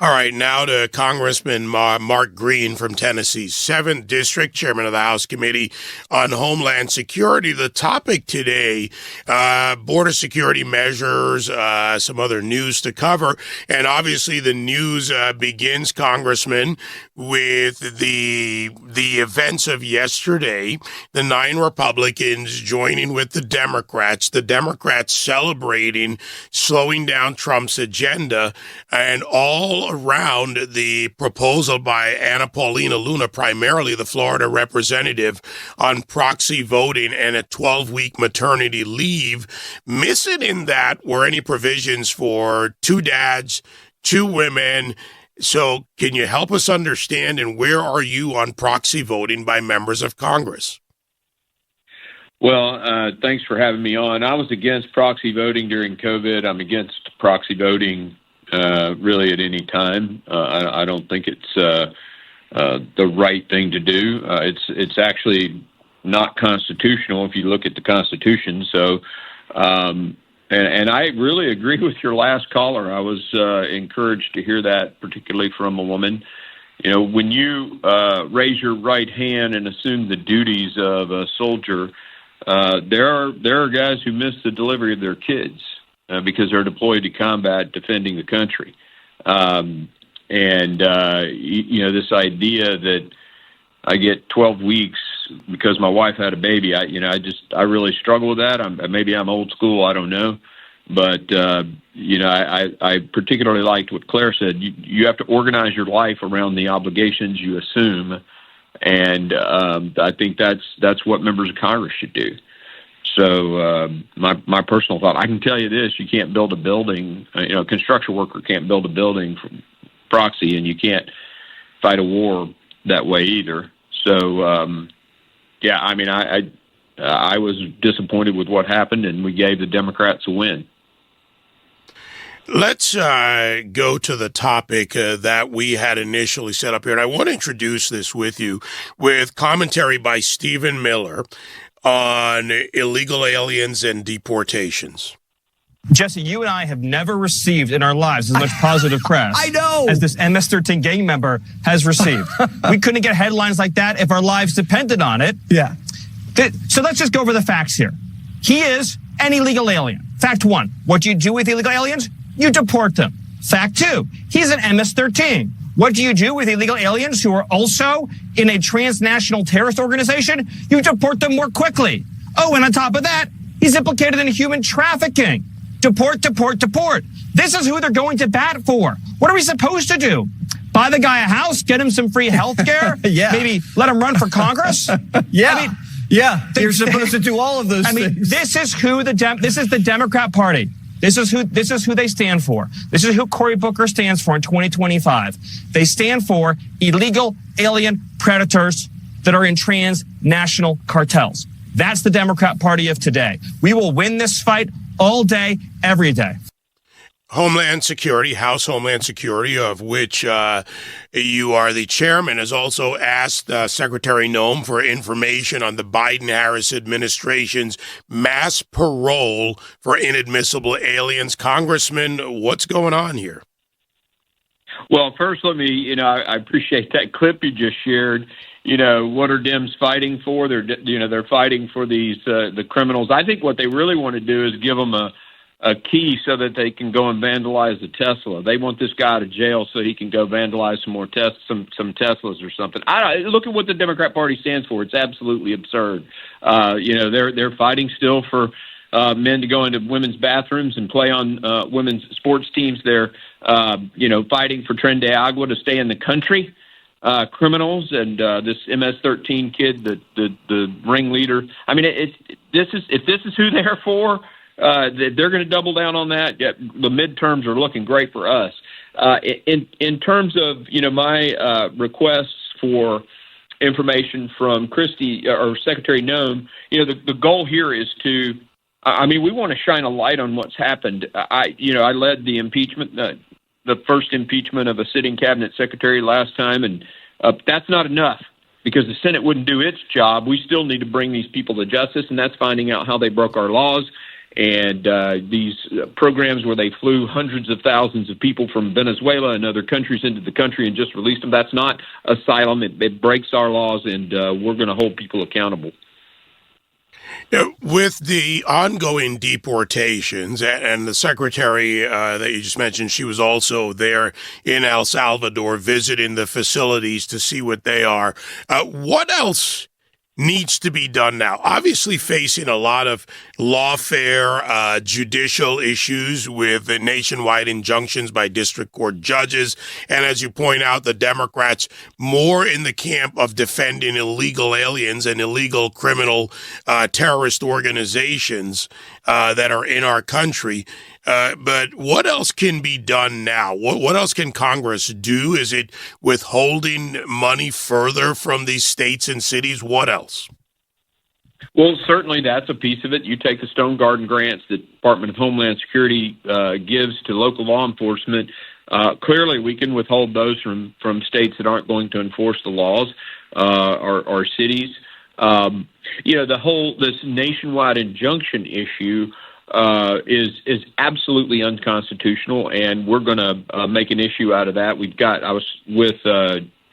All right, now to Congressman Mark Green from Tennessee's 7th District, Chairman of the House Committee on Homeland Security. The topic today, border security measures, some other news to cover. And obviously the news begins, Congressman, with the events of yesterday, the 9 Republicans joining with the Democrats celebrating slowing down Trump's agenda, and all around the proposal by Anna Paulina Luna, primarily the Florida representative, on proxy voting and a 12-week maternity leave. Missing in that were any provisions for 2 dads, 2 women. So can you help us understand, and where are you on proxy voting by members of Congress? Well, thanks for having me on. I was against proxy voting during COVID. I'm against proxy voting really at any time. I don't think it's the right thing to do. It's actually not constitutional if you look at the Constitution. So, and I really agree with your last caller. I was encouraged to hear that, particularly from a woman. You know, when you raise your right hand and assume the duties of a soldier, there are guys who miss the delivery of their kids because they're deployed to combat defending the country. You know, this idea that I get 12 weeks because my wife had a baby, I really struggle with that. Maybe I'm old school, I don't know. But, you know, I particularly liked what Claire said. You have to organize your life around the obligations you assume. And I think that's what members of Congress should do. So my personal thought, I can tell you this: you can't build a building. You know, a construction worker can't build a building from proxy, and you can't fight a war that way either. So yeah, I mean, I was disappointed with what happened, and we gave the Democrats a win. Let's go to the topic that we had initially set up here. And I want to introduce this with you with commentary by Stephen Miller on illegal aliens and deportations. Jesse, you and I have never received in our lives as much positive press I know. as this MS-13 gang member has received. We couldn't get headlines like that if our lives depended on it. Yeah. So let's just go over the facts here. He is an illegal alien. Fact 1, what do you do with illegal aliens? You deport them. Fact 2, he's an MS-13. What do you do with illegal aliens who are also in a transnational terrorist organization? You deport them more quickly. Oh, and on top of that, he's implicated in human trafficking. Deport, deport, deport. This is who they're going to bat for. What are we supposed to do? Buy the guy a house, get him some free health care? Yeah. Maybe let him run for Congress? Yeah. I mean, yeah. You're supposed to do all of those things. This is who this is the Democrat Party. This is who they stand for. This is who Cory Booker stands for in 2025. They stand for illegal alien predators that are in transnational cartels. That's the Democrat Party of today. We will win this fight all day, every day. Homeland Security, House Homeland Security, of which you are the chairman, has also asked Secretary Noem for information on the Biden-Harris administration's mass parole for inadmissible aliens. Congressman, what's going on here? Well, first, let me, I appreciate that clip you just shared. What are Dems fighting for? They're fighting for these the criminals. I think what they really want to do is give them a key so that they can go and vandalize the Tesla. They want this guy out of jail so he can go vandalize some more some Teslas or something. Look at what the Democrat Party stands for. It's absolutely absurd. They're fighting still for men to go into women's bathrooms and play on women's sports teams. They're fighting for Tren de Agua to stay in the country. Criminals and this MS-13 kid, the ringleader. I mean, if this is who they're for, they're going to double down on that. Yeah, the midterms are looking great for us. In terms of my requests for information from Christie or Secretary Noem, the goal here is to. We want to shine a light on what's happened. I led the impeachment. The first impeachment of a sitting cabinet secretary last time, and that's not enough because the Senate wouldn't do its job. We still need to bring these people to justice, and that's finding out how they broke our laws And these programs where they flew hundreds of thousands of people from Venezuela and other countries into the country and just released them, that's not asylum. It breaks our laws, and we're going to hold people accountable. With the ongoing deportations, and the secretary that you just mentioned, she was also there in El Salvador visiting the facilities to see what they are. What else needs to be done now? Obviously facing a lot of lawfare, judicial issues with the nationwide injunctions by district court judges. And as you point out, the Democrats more in the camp of defending illegal aliens and illegal criminal terrorist organizations that are in our country. But what else can be done now? What else can Congress do? Is it withholding money further from these states and cities? What else? Well, certainly that's a piece of it. You take the Stone Garden grants that Department of Homeland Security gives to local law enforcement. Clearly, we can withhold those from states that aren't going to enforce the laws or cities. This nationwide injunction issue is absolutely unconstitutional, and we're going to make an issue out of that. I was with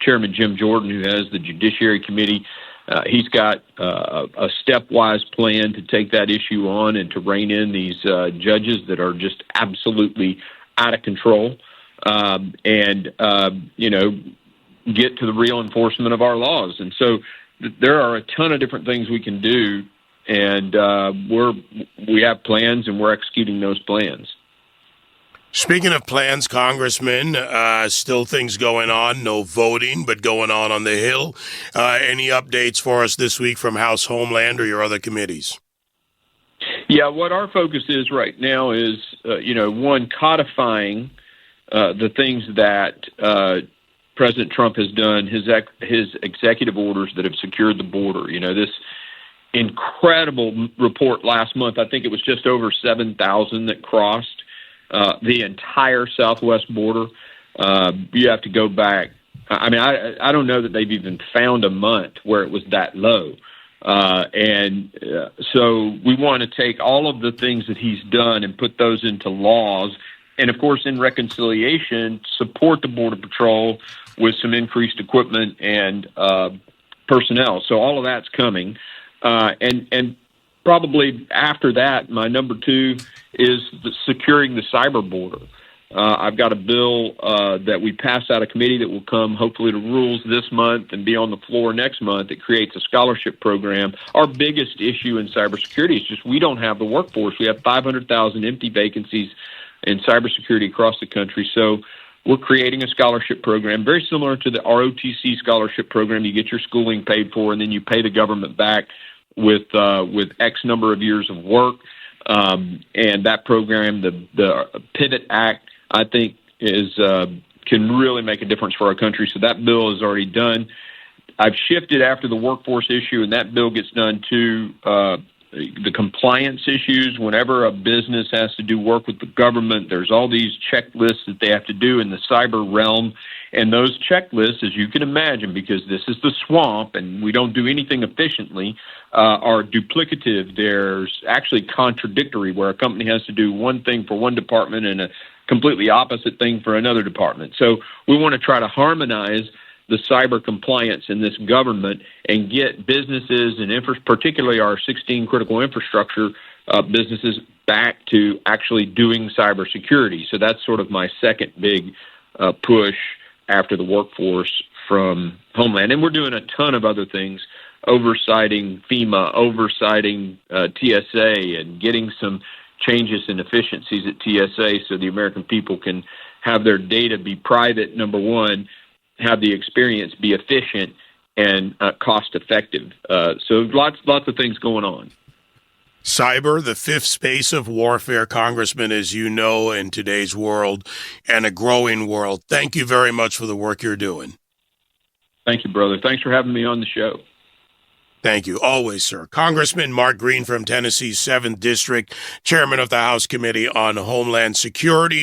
Chairman Jim Jordan, who has the Judiciary Committee. He's got a stepwise plan to take that issue on and to rein in these judges that are just absolutely out of control, and get to the real enforcement of our laws. And so there are a ton of different things we can do, and we have plans, and we're executing those plans. Speaking of plans, Congressman, still things going on, no voting, but going on the Hill. Any updates for us this week from House Homeland or your other committees? Yeah, what our focus is right now is, one, codifying the things that President Trump has done, his executive orders that have secured the border. This incredible report last month, I think it was just over 7,000 that crossed the entire southwest border. You have to go back. I mean, I don't know that they've even found a month where it was that low. So we want to take all of the things that he's done and put those into laws. And, of course, in reconciliation, support the Border Patrol with some increased equipment and personnel. So all of that's coming. And probably after that, my number two is securing the cyber border. I've got a bill that we passed out of committee that will come hopefully to rules this month and be on the floor next month. It creates a scholarship program. Our biggest issue in cybersecurity is just we don't have the workforce. We have 500,000 empty vacancies in cybersecurity across the country. So we're creating a scholarship program very similar to the ROTC scholarship program. You get your schooling paid for, and then you pay the government back with X number of years of work. And that program, the Pivot Act, I think can really make a difference for our country. So that bill is already done. I've shifted after the workforce issue, and that bill gets done to the compliance issues. Whenever a business has to do work with the government, there's all these checklists that they have to do in the cyber realm. And those checklists, as you can imagine, because this is the swamp and we don't do anything efficiently, are duplicative. There's actually contradictory, where a company has to do one thing for one department and a completely opposite thing for another department. So we want to try to harmonize the cyber compliance in this government and get businesses and particularly our 16 critical infrastructure businesses back to actually doing cybersecurity. So that's sort of my second big push after the workforce from Homeland. And we're doing a ton of other things, oversighting FEMA, oversighting TSA, and getting some changes and efficiencies at TSA so the American people can have their data be private, number one, have the experience be efficient and cost effective. So lots of things going on. Cyber, the fifth space of warfare, Congressman, as you know, in today's world and a growing world. Thank you very much for the work you're doing. Thank you, brother. Thanks for having me on the show. Thank you. Always, sir. Congressman Mark Green from Tennessee's 7th District, chairman of the House Committee on Homeland Security.